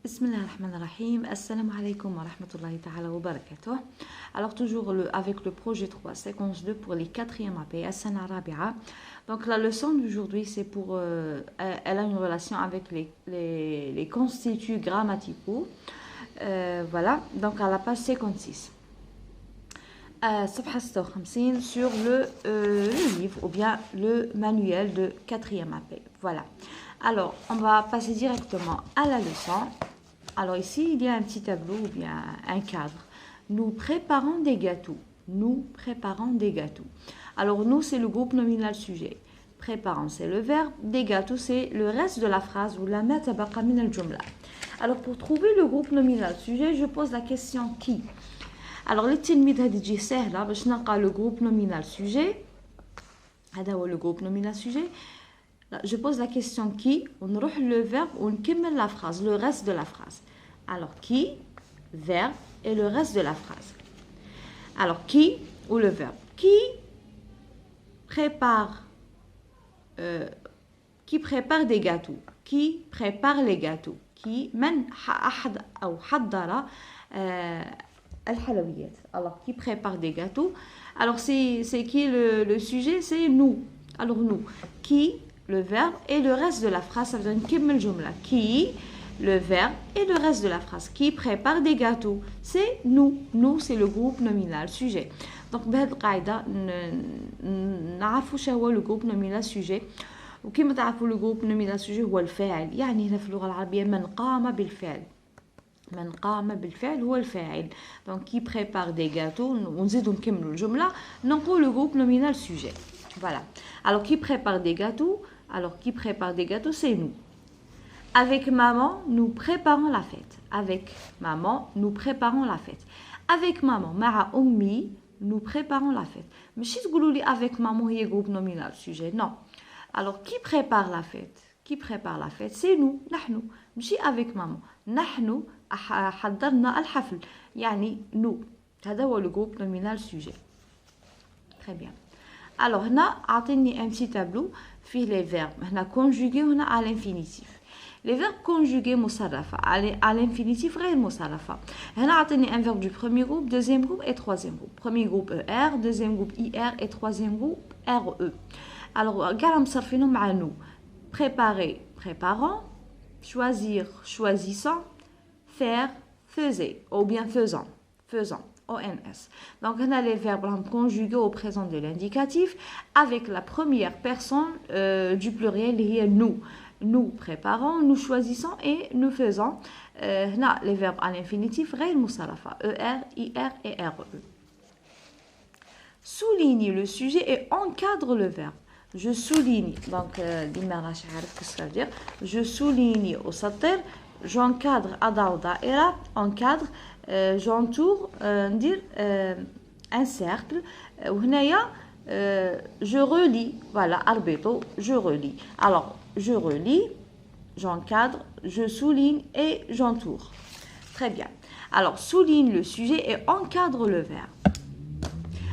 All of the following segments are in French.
Bismillahirrahmanirrahim. Assalamu alaikum wa rahmatullahi ta'ala wa barakatuh. Alors toujours avec le projet 3, séquence 2 pour les 4e AP, As-Sana Rabi'a. Donc la leçon d'aujourd'hui, c'est pour... elle a une relation avec les constituts grammaticaux. Voilà, donc à la page 56. Safha 56 sur le livre ou bien le manuel de 4e AP. Voilà. Alors, on va passer directement à la leçon. Alors ici, il y a un petit tableau ou bien un cadre. Nous préparons des gâteaux. Nous préparons des gâteaux. Alors, nous, c'est le groupe nominal sujet. Préparons, c'est le verbe. Des gâteaux, c'est le reste de la phrase ou la matabaqa min al-jumla. Alors, pour trouver le groupe nominal sujet, je pose la question qui. Alors, le tilmid hadi tji sahla باش نلقى le groupe nominal sujet. هذا هو le groupe nominal sujet. Je pose la question qui, on roule le verbe, on كمل la phrase, le reste de la phrase. Alors qui, verbe et le reste de la phrase. Alors qui ou le verbe. Qui prépare des gâteaux. Qui prépare les gâteaux. Qui من أحد أو حضر الحلويات. Alors qui prépare des gâteaux. Alors c'est qui le sujet, c'est nous. Alors nous. Qui le verbe et le reste de la phrase, ça veut dire كمل جملة. Qui, le verbe et le reste de la phrase. Qui prépare des gâteaux, c'est nous. Nous, c'est le groupe nominal sujet. Donc بهذه القاعدة نعرفوا شو هو le groupe nominal sujet. وكما تعرفوا le groupe nominal sujet هو الفاعل. يعني هنا في اللغة العربية من قام بالفعل. من قام بالفعل هو الفاعل. Donc qui prépare des gâteaux, ونزيدوا نكملوا الجملة نقول le groupe nominal sujet. Voilà. Alors qui prépare des gâteaux? Alors, qui prépare des gâteaux, c'est nous. Avec maman, nous préparons la fête. Avec maman, nous préparons la fête. Avec maman, ma'a ummi, nous préparons la fête. Mais si vous dites avec maman, il y a groupe nominal sujet. Non. Alors, qui prépare la fête? Qui prépare la fête? C'est nous. نحن. مش avec maman. نحن حضرنا الحفل. يعني nous. هذا هو le groupe nominal sujet. Très bien. Alors, هنا عطيني un petit tableau فيه les verbes. هنا conjugués وهنا à l'infinitif. Les verbes conjugués مصرفة à l'infinitif غير مصرفة. هنا عطيني un verbe du premier groupe, deuxième groupe et troisième groupe. Premier groupe ER, deuxième groupe IR et troisième groupe RE. Alors, كاع مصرفينهم مع nous. Préparer, préparant. Choisir, choisissant. Faire, faisait. Ou bien faisant, faisant. ONS. Donc, on a les verbes conjugués au présent de l'indicatif avec la première personne du pluriel, qui est nous. Nous préparons, nous choisissons et nous faisons. On a les verbes à l'infinitif, غير مصرفة, ER, IR et RE. Souligne le sujet et encadre le verbe. Je souligne. Donc, qu'est-ce que ça veut dire? Je souligne au satir, j'encadre أضع دائرة, encadre. J'entoure dire un cercle وهنايا je relie voilà أربطه je relie. Alors je relie, j'encadre, je souligne et j'entoure. Très bien. Alors souligne le sujet et encadre le verbe.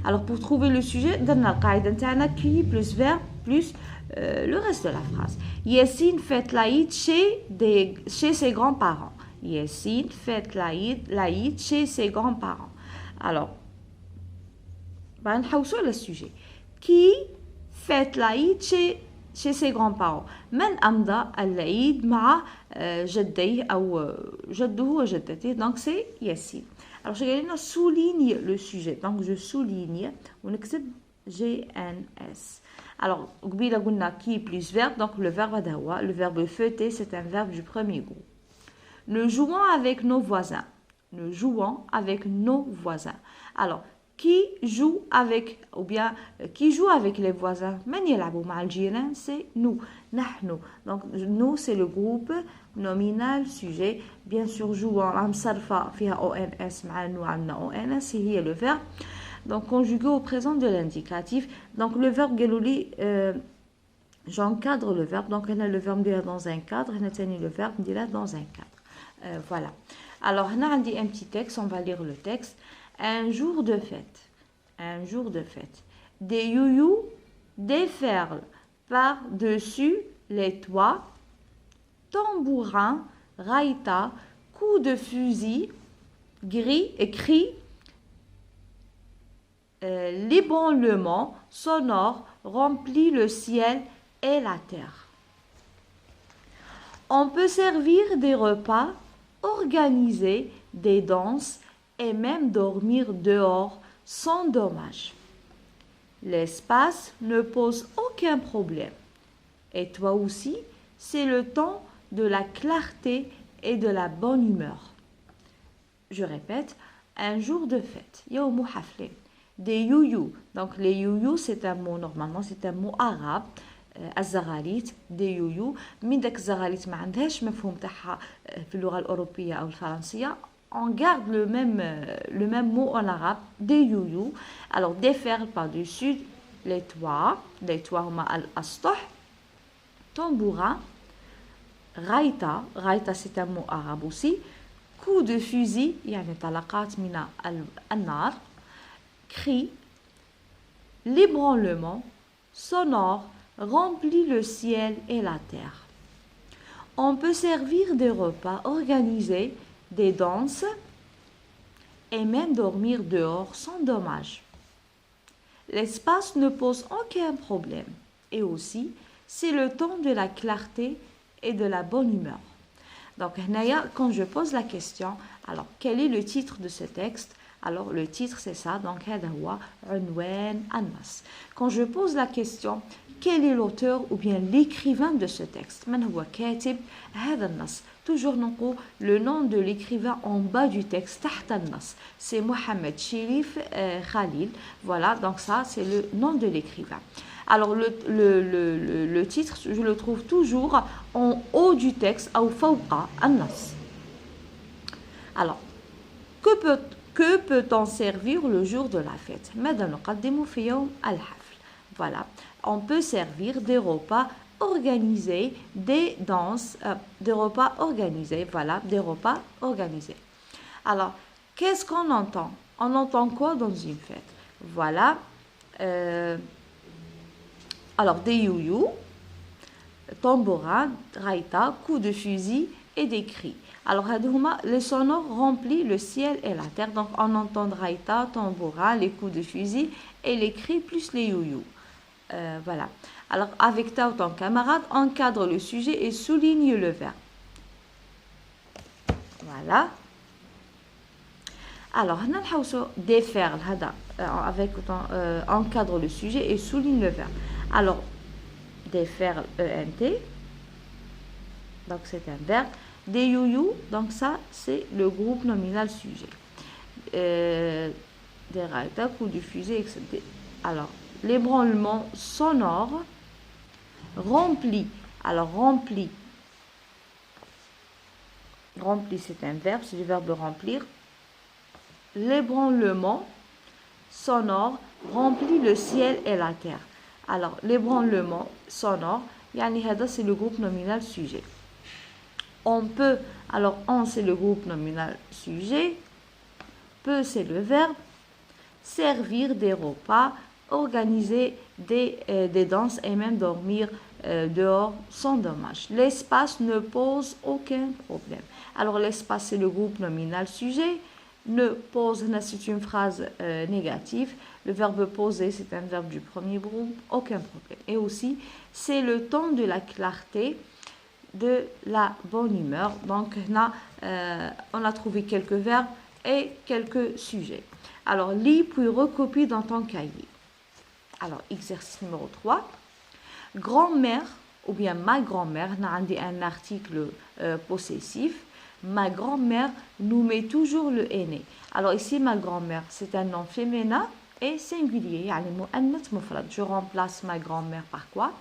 Alors pour trouver le sujet درنا القاعدة نتاعنا qui plus verbe plus le reste de la phrase. Yassine fête l'Aïd chez ses grands-parents. Yassine fête l'Aïd chez ses grands-parents. Alors, نحوسوا على السوجي. Qui fête l'Aïd chez ses grands-parents. من أمضى العيد مع جديه أو جده وجدته. Donc c'est Yassine. Alors je vais souligne le sujet. Donc je souligne ونكتب GNS. Alors قبيله قلنا qui plus verbe. Donc le verbe هذا هو. Le verbe fêter, c'est un verbe du premier groupe. Nous jouons avec nos voisins. Nous jouons avec nos voisins. Alors, qui joue avec, ou bien, qui joue avec les voisins? من يلعبوا مع الجيران? C'est nous. نحن. Donc, nous, c'est le groupe nominal sujet. Bien sûr, jouons. مصرفة فيها ONS مع nous عندنا ONS. هي le verbe. Donc, conjugué au présent de l'indicatif. Donc, le verbe قالوا لي j'encadre le verbe. Donc, on a le verbe نديرها dans un cadre. On a le verbe نديرها dans un cadre. Voilà. Alors, on a un petit texte, on va lire le texte. Un jour de fête. Un jour de fête. Des youyous déferlent par-dessus les toits. Tambourin, raïta, coup de fusil, gris, cri, l'ébranlement sonore remplit le ciel et la terre. On peut servir des repas, organiser des danses et même dormir dehors sans dommage. L'espace ne pose aucun problème. Et toi aussi, c'est le temps de la clarté et de la bonne humeur. Je répète, un jour de fête, يوم حفلة. Des youyou. Donc les youyou, c'est un mot, normalement, c'est un mot arabe. الزغاليت دي يويو من داك الزغاليت ما عندهاش مفهوم تاعها في اللغة الأوروبية أو الفرنسية. On garde le même mot en arabe, des youyou. Alors déferle par-dessus les toits هما الأسطح. Tambourin, raïta c'est un mot arabe aussi. Coup de fusil, يعني طلقات من النار. Cri, l'ébranlement sonore remplit le ciel et la terre. On peut servir des repas, organiser des danses et même dormir dehors sans dommage. L'espace ne pose aucun problème et aussi c'est le temps de la clarté et de la bonne humeur. Donc, quand je pose la question, alors quel est le titre de ce texte? Alors, le titre c'est ça, donc quand je pose la question, quel est l'auteur ou bien l'écrivain de ce texte? Toujours le nom de l'écrivain en bas du texte, c'est Mohamed Chérif Khalil. Voilà, donc ça c'est le nom de l'écrivain. Alors le titre, je le trouve toujours en haut du texte, ou fawqa an-nas. Alors, que peut-on servir le jour de la fête? Voilà, on peut servir des repas organisés, des danses, des repas organisés, voilà, des repas organisés. Alors, qu'est-ce qu'on entend? On entend quoi dans une fête? Voilà, alors des youyou, tambourin, raïta, coups de fusil et des cris. Alors, les sonores remplissent le ciel et la terre. Donc, on entend raïta, tambourin, les coups de fusil et les cris plus les youyou. Voilà. Alors, avec ta ou ton camarade, encadre le sujet et souligne le verbe. Voilà. Alors, on va défaire avec encadre le sujet et souligne le verbe. Alors, défaire ENT, donc c'est un verbe. Des youyou, donc ça c'est le groupe nominal sujet. Des raïtas, coups du fusil, etc. Alors, l'ébranlement sonore remplit. Alors, remplit c'est un verbe, c'est le verbe remplir. L'ébranlement sonore remplit le ciel et la terre. Alors, l'ébranlement sonore, c'est le groupe nominal sujet. On peut, alors on c'est le groupe nominal sujet, peut c'est le verbe, servir des repas, organiser des danses et même dormir dehors sans dommage. L'espace ne pose aucun problème. Alors l'espace c'est le groupe nominal sujet, ne pose, c'est une phrase négative. Le verbe poser, c'est un verbe du premier groupe, aucun problème. Et aussi, c'est le temps de la clarté, de la bonne humeur. Donc, là, on a trouvé quelques verbes et quelques sujets. Alors, lis puis recopie dans ton cahier. Alors, exercice numéro 3. Grand-mère, ou bien ma grand-mère, on a un article possessif. Ma grand-mère nous met toujours le aîné. Alors ici, ma grand-mère, c'est un nom féminin et singulier. Je remplace ma grand-mère par quoi?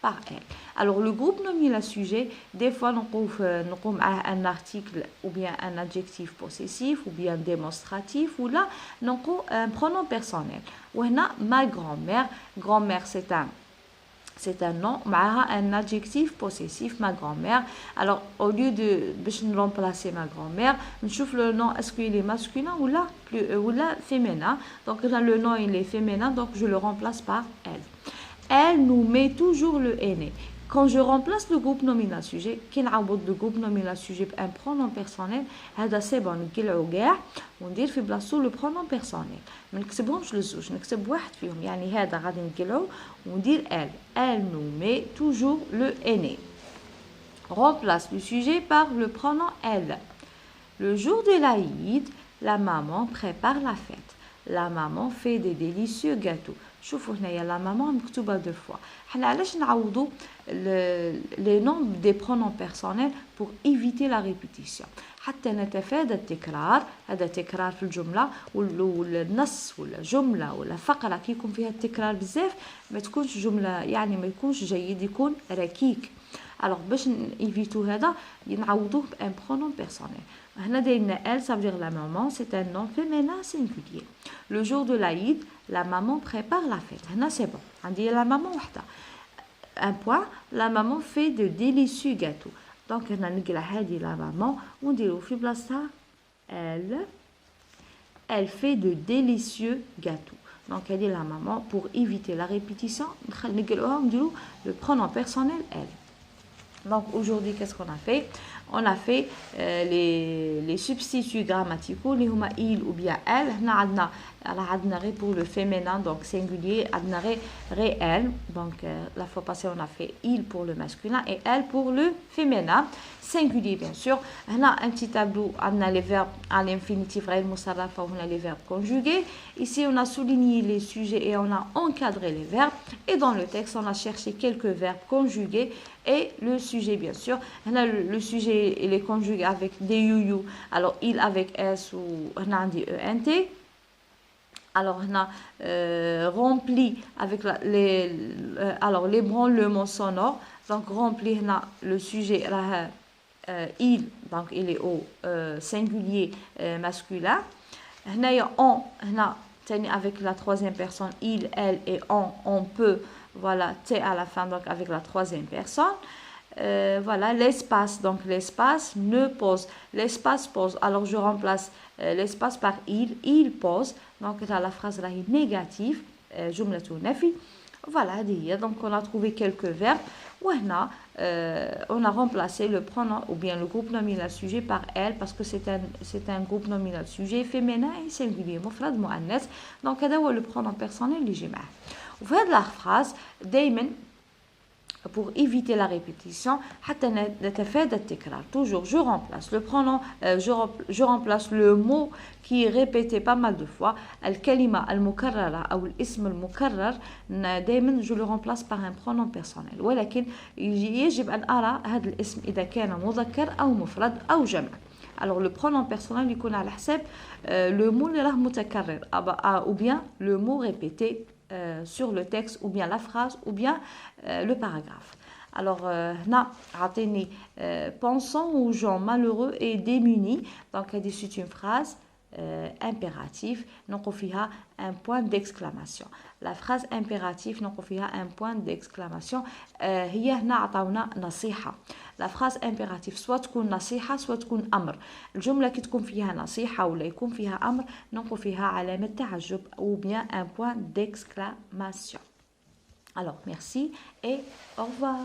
Par elle. Alors le groupe nominal sujet, des fois, nous avons un article ou bien un adjectif possessif ou bien démonstratif ou là, nous avons un pronom personnel. Ou ma grand-mère. Grand-mère, c'est un nom, un adjectif possessif, ma grand-mère. Alors, au lieu de remplacer ma grand-mère, je trouve le nom, est-ce qu'il est masculin ou là féminin. Donc, le nom, il est féminin, donc je le remplace par elle. Elle nous met toujours le aîné. quand je remplace le groupe nominal sujet, كي نعوض le groupe nominal sujet بان pronom personnel هذا سي بون نقلعو كاع وندير في بلاصتو لو pronom personnel. ما نكتبهمش للزوج، نكتب واحد فيهم. يعني هذا غادي نقلعو وندير elle nous met toujours le aîné. Remplace le sujet par le pronom elle. Le jour de l'Aïd, la maman prépare la fête. La maman fait des délicieux gâteaux. شوفوا هنايا la maman مكتوبة deux fois. حنا علاش نعوضوا les noms des pronoms personnels pour éviter la répétition. حتى نتفادى التكرار. هذا تكرار في الجملة والنص ولا جملة ولا فقرة كي يكون فيها التكرار بزاف ما تكونش جملة، يعني ما يكونش جيد، يكون ركيك. alors باش نيفيتو هذا نعوضوه بان pronom personnel. هنا دايرنا elle, ça veut dire la maman, c'est un nom féminin singulier. Le jour de l'Aïd, la maman prépare la fête. هنا c'est bon. عندي la maman وحده. Un point, la maman fait de délicieux gâteaux. Donc هنا نقلع هذه la maman ونديرو في بلاصتها elle fait de délicieux gâteaux. Donc هذه la maman pour éviter la répétition نقلعوها ونديرو le pronom personnel elle. Donc aujourd'hui, qu'est-ce qu'on a fait? On a fait les substituts grammaticaux, les huma il ou bien elle. On a pour le féminin, donc singulier, on a réel. Donc la fois passée, on a fait il pour le masculin et elle pour le féminin, singulier bien sûr. On a un petit tableau, on a les verbes à l'infinitif, on a les verbes conjugués. Ici, on a souligné les sujets et on a encadré les verbes. Et dans le texte, on a cherché quelques verbes conjugués et le sujet bien sûr. On a le sujet, il est conjugué avec des you. Alors il avec s ou on a dit ent. Alors on a rempli avec l'ébranlement sonore. Donc rempli on a le sujet il, donc il est au singulier masculin. On a avec la troisième personne il, elle et on peut. Voilà, T à la fin, donc avec la troisième personne. Voilà, l'espace, donc l'espace ne pose. L'espace pose. Alors je remplace l'espace par il pose. Donc là, la phrase là est négative. Jumlatu nafi. Voilà, donc on a trouvé quelques verbes. On a remplacé le pronom ou bien le groupe nominal sujet par elle parce que c'est un groupe nominal sujet féminin et singulier. مفرد مؤنث. Donc هذا هو le pronom personnel اللي جي معاه. وفي هذه la phrase دايما pour éviter la répétition حتى نتفادى التكرار. Toujours je remplace le pronom, je remplace le mot qui est répété pas mal de fois. الكلمة المكررة أو الاسم المكرر دايما je le remplace par un pronom personnel. ولكن يجب أن أرى هذا الاسم إذا كان مذكر أو مفرد أو جمع. Alors le pronom personnel يكون على حساب le mot اللي راه متكرر ou bien le mot répété sur le texte ou bien la phrase ou bien le paragraphe. Alors, pensons aux gens malheureux et démunis. Donc, c'est une phrase impérative. Donc, on fait un point d'exclamation. La phrase impérative, donc on fait un point d'exclamation. هي هنا عطاونا نصيحة. La phrase impérative soit تكون نصيحة soit تكون أمر. الجملة كي تكون فيها نصيحة ولا يكون فيها أمر نقول فيها علامة تعجب ou bien un point d'exclamation. Alors merci et au revoir.